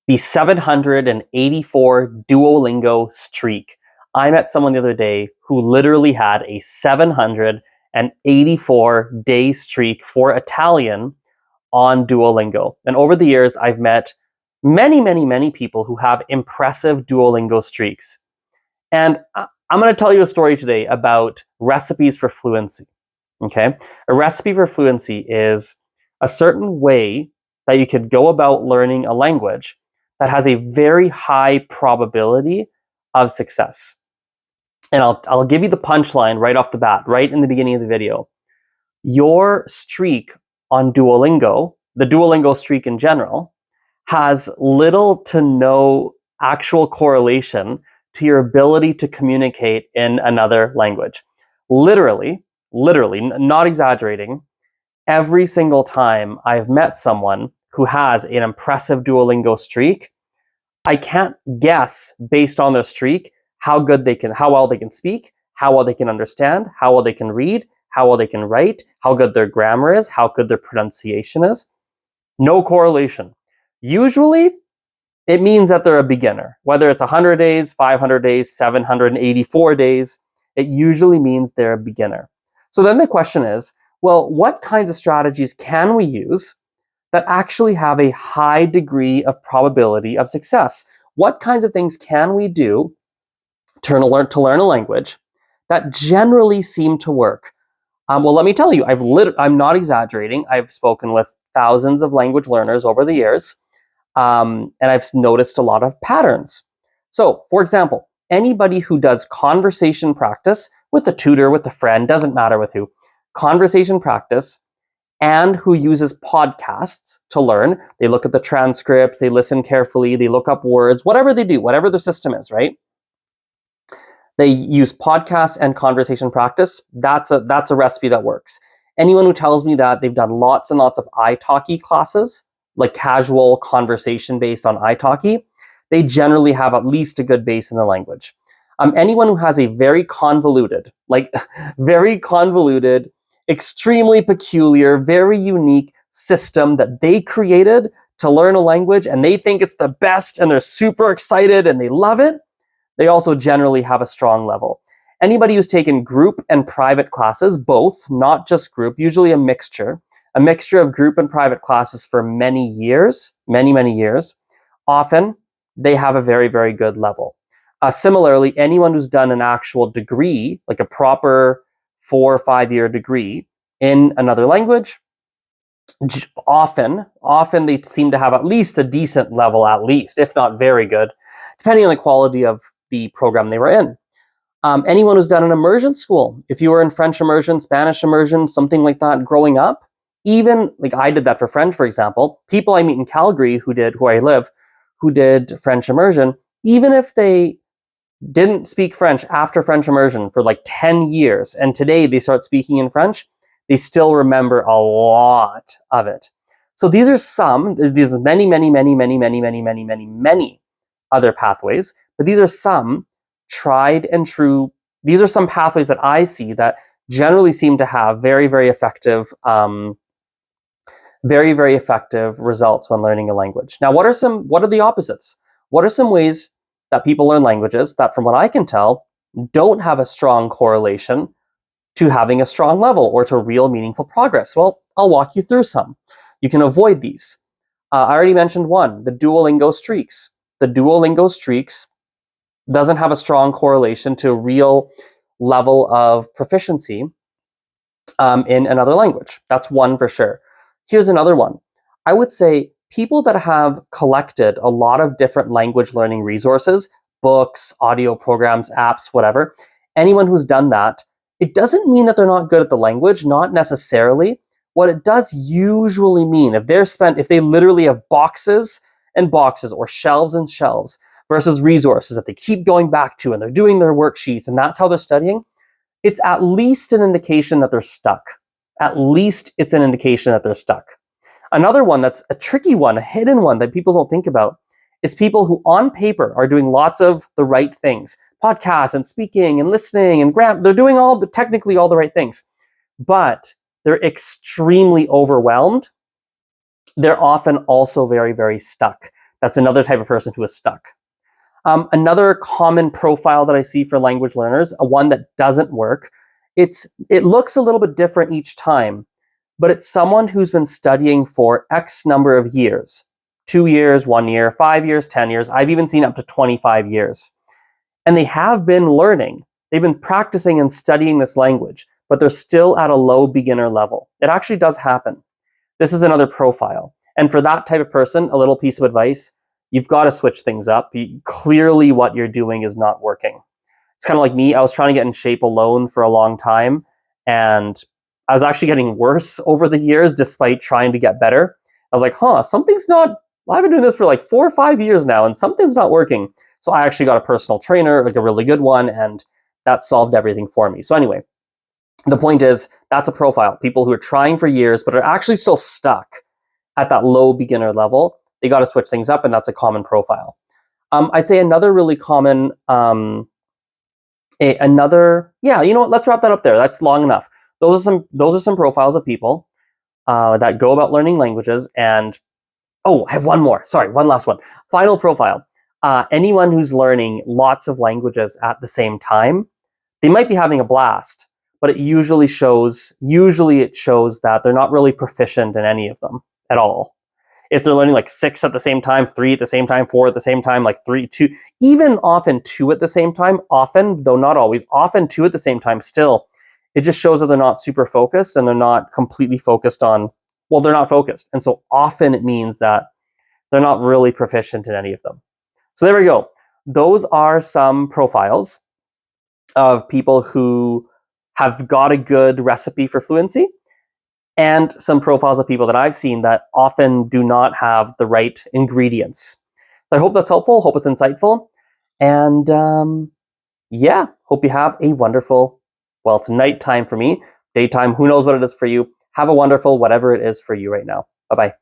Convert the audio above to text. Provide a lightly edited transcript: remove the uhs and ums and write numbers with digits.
the 784 Duolingo streak. I met someone the other day who literally had a 784-day streak for Italian on Duolingo. And over the years, I've met many, many, many people who have impressive Duolingo streaks. And I'm going to tell you a story today about recipes for fluency. Okay? A recipe for fluency is a certain way that you could go about learning a language that has a very high probability of success. And I'll give you the punchline right off the bat, right in the beginning of the video. Your streak on Duolingo, the Duolingo streak in general, has little to no actual correlation to your ability to communicate in another language. Literally, not exaggerating, every single time I've met someone who has an impressive Duolingo streak, I can't guess based on their streak how well they can speak, how well they can understand, how well they can read, how well they can write, how good their grammar is, how good their pronunciation is. No correlation. Usually, it means that they're a beginner. Whether it's 100 days, 500 days, 784 days, it usually means they're a beginner. So then the question is, well, what kinds of strategies can we use that actually have a high degree of probability of success? What kinds of things can we do to learn a language that generally seem to work? Well, let me tell you, I'm not exaggerating. I've spoken with thousands of language learners over the years, and I've noticed a lot of patterns. So, for example, anybody who does conversation practice with a tutor, with a friend, doesn't matter with who, conversation practice, and who uses podcasts to learn. They look at the transcripts, they listen carefully, they look up words, whatever they do, whatever the system is, right? They use podcasts and conversation practice. That's a recipe that works. Anyone who tells me that they've done lots and lots of italki classes, like casual conversation based on italki, they generally have at least a good base in the language. Anyone who has a very convoluted, extremely peculiar, very unique system that they created to learn a language, and they think it's the best, and they're super excited and they love it, they also generally have a strong level. Anybody who's taken group and private classes, both, not just group, usually a mixture of group and private classes for many years, many years, often they have a very, very good level. Similarly, anyone who's done an actual degree, like a proper 4 or 5 year degree in another language, often they seem to have at least a decent level, at least, if not very good, depending on the quality of the program they were in. Anyone who's done an immersion school, if you were in French immersion, Spanish immersion, something like that growing up, even like I did that for French, for example, people I meet in Calgary where I live, who did French immersion, even if they didn't speak French after French immersion for like 10 years, and today they start speaking in French, they still remember a lot of it. So these are many other pathways, but these are some tried and true. These are some pathways that I see that generally seem to have very, very effective results when learning a language. Now, what are the opposites? What are some ways that people learn languages that, from what I can tell, don't have a strong correlation to having a strong level or to real meaningful progress? Well, I'll walk you through some. You can avoid these. I already mentioned one, the Duolingo streaks. The Duolingo streaks doesn't have a strong correlation to a real level of proficiency in another language. That's one for sure. Here's another one. I would say people that have collected a lot of different language learning resources, books, audio programs, apps, whatever, anyone who's done that, it doesn't mean that they're not good at the language, not necessarily. What it does usually mean, if they literally have boxes and boxes or shelves and shelves versus resources that they keep going back to and they're doing their worksheets and that's how they're studying, it's at least an indication that they're stuck. At least it's an indication that they're stuck. Another one that's a tricky one, a hidden one that people don't think about, is people who on paper are doing lots of the right things. Podcasts and speaking and listening and they're doing technically all the right things. But they're extremely overwhelmed. They're often also very, very stuck. That's another type of person who is stuck. Another common profile that I see for language learners, one that doesn't work, it looks a little bit different each time, but it's someone who's been studying for X number of years. 2 years, 1 year, 5 years, 10 years. I've even seen up to 25 years. And they have been learning. They've been practicing and studying this language, but they're still at a low beginner level. It actually does happen. This is another profile. And for that type of person, a little piece of advice, you've got to switch things up. Clearly what you're doing is not working. It's kind of like me. I was trying to get in shape alone for a long time, and I was actually getting worse over the years despite trying to get better. I was like, something's not, I've been doing this for like 4 or 5 years now, and something's not working. So I actually got a personal trainer, like a really good one, and that solved everything for me. So anyway, the point is, that's a profile. People who are trying for years, but are actually still stuck at that low beginner level. They got to switch things up, and that's a common profile. I'd say another really common, you know what? Let's wrap that up there. That's long enough. Those are some profiles of people that go about learning languages. And I have one more. Sorry, one last one. Final profile. Anyone who's learning lots of languages at the same time, they might be having a blast, but it usually shows that they're not really proficient in any of them at all. If they're learning like 6 at the same time, 3 at the same time, 4 at the same time, like 3, 2, even often 2 at the same time, often, though not always, often 2 at the same time still, it just shows that they're not super focused and they're not completely focused on, they're not focused. And so often it means that they're not really proficient in any of them. So there we go. Those are some profiles of people who have got a good recipe for fluency, and some profiles of people that I've seen that often do not have the right ingredients. So I hope that's helpful. Hope it's insightful. And hope you have a wonderful, it's nighttime for me, daytime, who knows what it is for you. Have a wonderful whatever it is for you right now. Bye-bye.